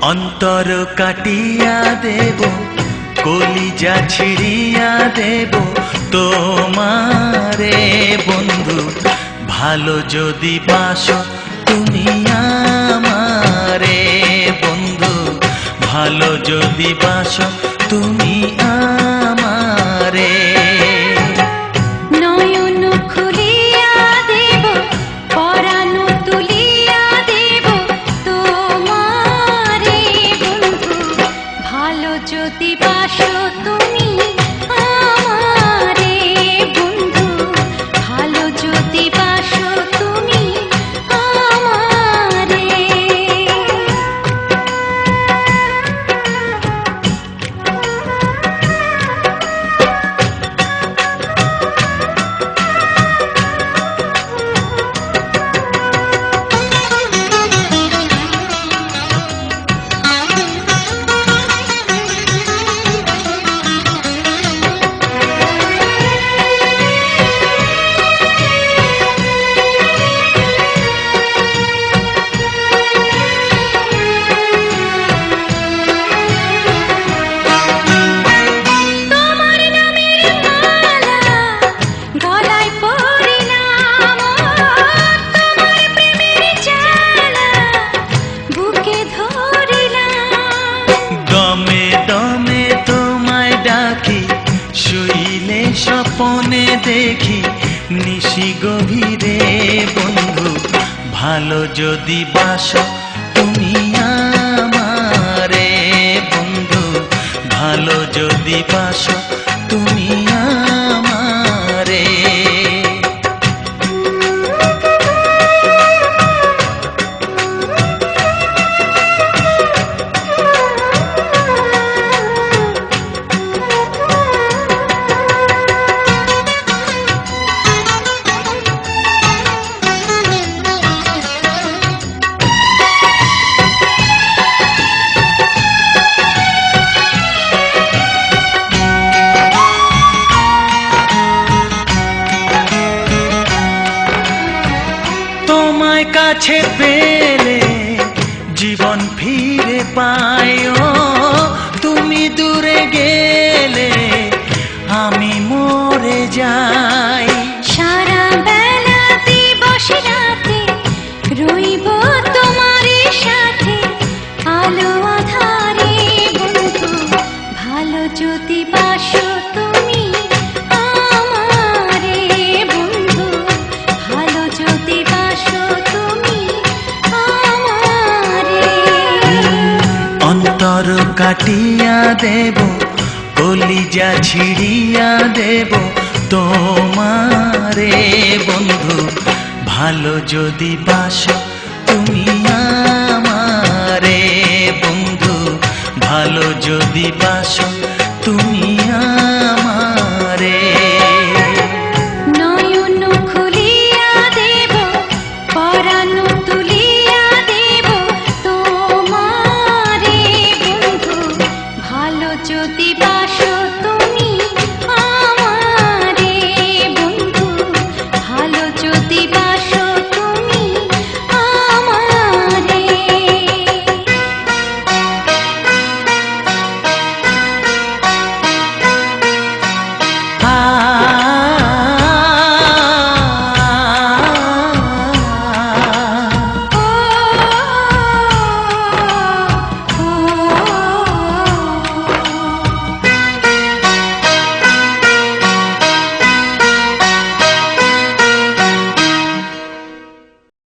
অন্তর কাটিয়া দেব, কলিজা ছিড়িয়া দেব তোমারে বন্ধু, ভালো যদি বাসো তুমি আমারে বন্ধু, ভালো যদি বাসো তুমি আমারে। নয়ন খুলিয়া দেব, পরাণ তুলিয়া দেব তোমারে বন্ধু, ভালো যদি বাসো তুমি আমারে বন্ধু, ভালো যদি বাসো তুমি আমারে। শুইলে স্বপনে দেখি নিশি গভীরে বন্ধু, ভালো যদি বাসো তুমি আমারে বন্ধু, ভালো যদি বাসো তুমি আমারে। তোমায় কাছে পেলে জীবন ফিরে পাই, ও তুমি দূরে গেলে আমি মরে যাই। সারা বেলা দিবস রাতে রইব তোমার সাথে, আলো আধারে বন্ধু, ভালো যদি বাসো তুমি আমারে বন্ধু, ভালো যদি বাসো তুমি আমারে। অন্তর কাটিয়া দেব, কলিজা ছিড়িয়া দেব তোমারে বন্ধু, ভালো যদি বাসো তুমি আমারে বন্ধু, ভালো যদি বাসো